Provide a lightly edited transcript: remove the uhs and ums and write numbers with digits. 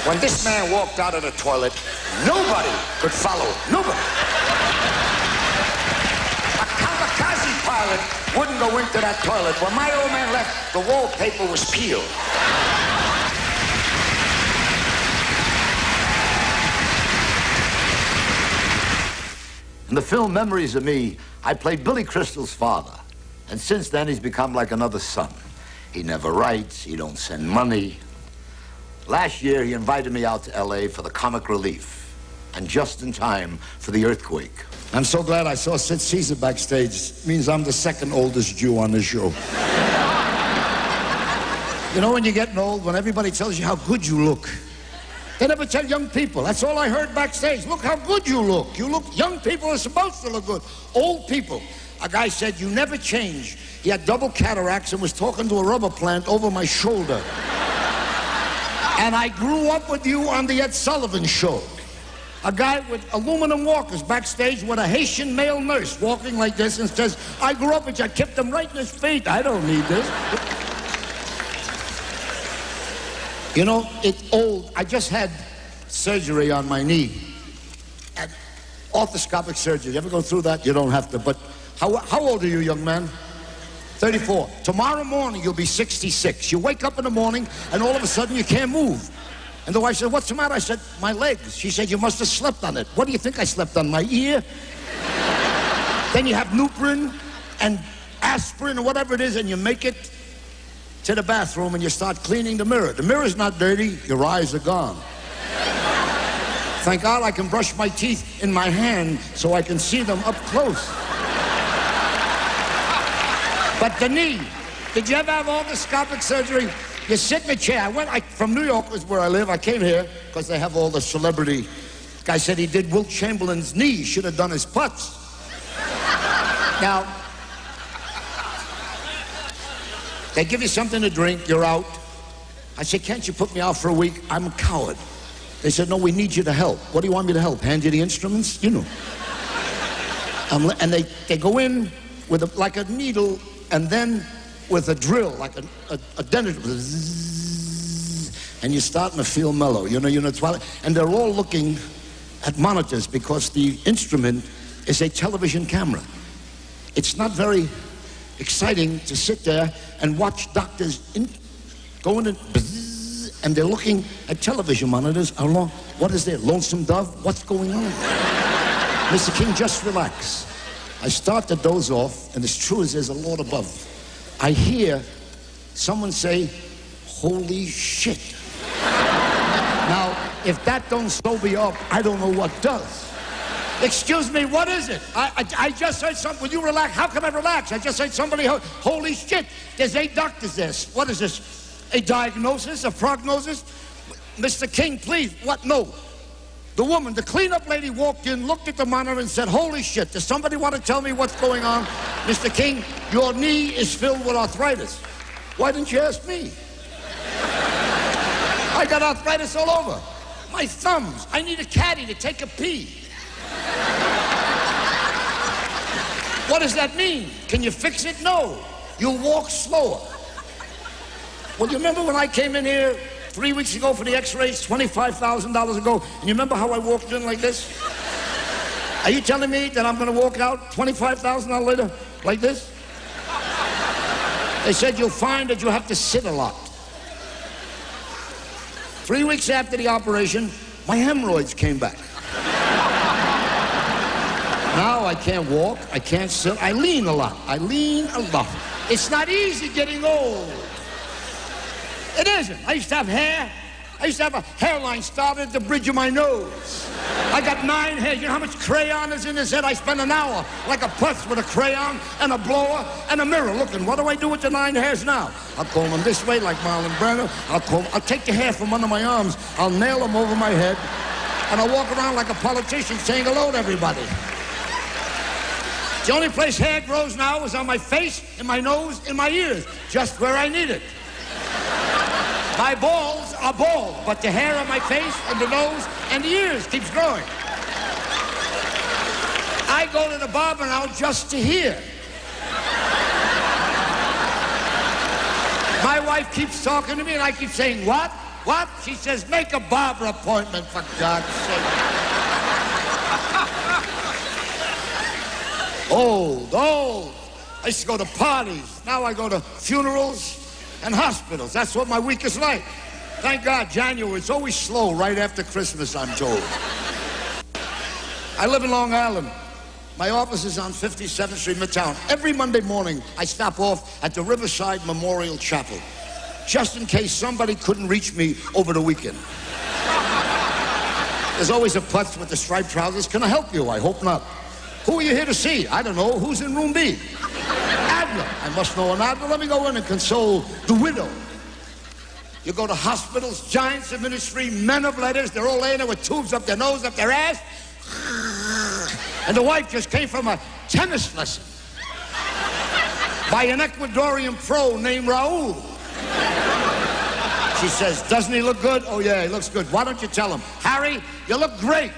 When this man walked out of the toilet, nobody could follow him. Nobody. A kamikaze pilot wouldn't go into that toilet. When my old man left, the wallpaper was peeled. In the film Memories of Me, I played Billy Crystal's father. And since then, he's become like another son. He never writes, he don't send money. Last year, he invited me out to L.A. for the comic relief, and just in time for the earthquake. I'm so glad I saw Sid Caesar backstage. It means I'm the second oldest Jew on the show. You know, when you're getting old, when everybody tells you how good you look, they never tell young people. That's all I heard backstage. Look how good you look. You look, young people are supposed to look good. Old people. A guy said, you never change. He had double cataracts and was talking to a rubber plant over my shoulder. And I grew up with you on the Ed Sullivan Show. A guy with aluminum walkers backstage with a Haitian male nurse walking like this and says, I grew up with you. I kept him right in his feet. I don't need this. You know, it's old. I just had surgery on my knee. And arthroscopic surgery. You ever go through that? You don't have to. But how old are you, young man? 34. Tomorrow morning, you'll be 66. You wake up in the morning, and all of a sudden, you can't move. And the wife said, what's the matter? I said, my legs. She said, you must have slept on it. What do you think I slept on? My ear? Then you have Nuprin and aspirin or whatever it is, and you make it to the bathroom, and you start cleaning the mirror. The mirror's not dirty. Your eyes are gone. Thank God I can brush my teeth in my hand so I can see them up close. But the knee, did you ever have arthroscopic surgery? You sit in a chair. From New York was where I live. I came here because they have all the celebrity. Guy said he did Wilt Chamberlain's knee. Should have done his putts. Now, they give you something to drink. You're out. I said, can't you put me out for a week? I'm a coward. They said, no, we need you to help. What do you want me to help? Hand you the instruments? You know. And they go in with like a needle, and then with a drill, like a dentist, and you're starting to feel mellow. You know, you're in the twilight, and they're all looking at monitors because the instrument is a television camera. It's not very exciting to sit there and watch doctors go in and they're looking at television monitors. How long? What is there? Lonesome Dove? What's going on? Mr. King, just relax. I start to doze off, and as true as there's a Lord above, I hear someone say, holy shit. Now, if that don't sober you up, I don't know what does. Excuse me, what is it? I just heard something. Will you relax? How can I relax? I just heard somebody, holy shit. There's 8 doctors there. What is this? A diagnosis? A prognosis? Mr. King, please. What? No. The woman, the cleanup lady, walked in, looked at the monitor, and said, holy shit, does somebody want to tell me what's going on? Mr. King, your knee is filled with arthritis. Why didn't you ask me? I got arthritis all over. My thumbs. I need a caddy to take a pee. What does that mean? Can you fix it? No. You'll walk slower. Well, you remember when I came in here 3 weeks ago for the x-rays, $25,000 ago, and you remember how I walked in like this? Are you telling me that I'm going to walk out $25,000 later like this? They said you'll find that you have to sit a lot. 3 weeks after the operation, my hemorrhoids came back. Now I can't walk, I can't sit, I lean a lot. I lean a lot. It's not easy getting old. It isn't. I used to have hair. I used to have a hairline started at the bridge of my nose. I got 9 hairs. You know how much crayon is in his head? I spend an hour like a puss with a crayon and a blower and a mirror looking. What do I do with the 9 hairs now? I'll comb them this way like Marlon Brando. I'll take the hair from under my arms. I'll nail them over my head. And I'll walk around like a politician saying hello to everybody. The only place hair grows now is on my face, in my nose, in my ears. Just where I need it. My balls are bald, but the hair on my face and the nose and the ears keeps growing. I go to the barber now just to hear. My wife keeps talking to me and I keep saying, what? What? She says, make a barber appointment, for God's sake. Old. I used to go to parties. Now I go to funerals and hospitals. That's what my week is like. Thank God, January, it's always slow right after Christmas, I'm told. I live in Long Island. My office is on 57th Street, Midtown. Every Monday morning, I stop off at the Riverside Memorial Chapel, just in case somebody couldn't reach me over the weekend. There's always a putz with the striped trousers. Can I help you? I hope not. Who are you here to see? I don't know. Who's in room B? Adler. I must know an Adler. Let me go in and console the widow. You go to hospitals, giants of ministry, men of letters. They're all laying there with tubes up their nose, up their ass. And the wife just came from a tennis lesson by an Ecuadorian pro named Raul. She says, doesn't he look good? Oh, yeah, he looks good. Why don't you tell him? Harry, you look great.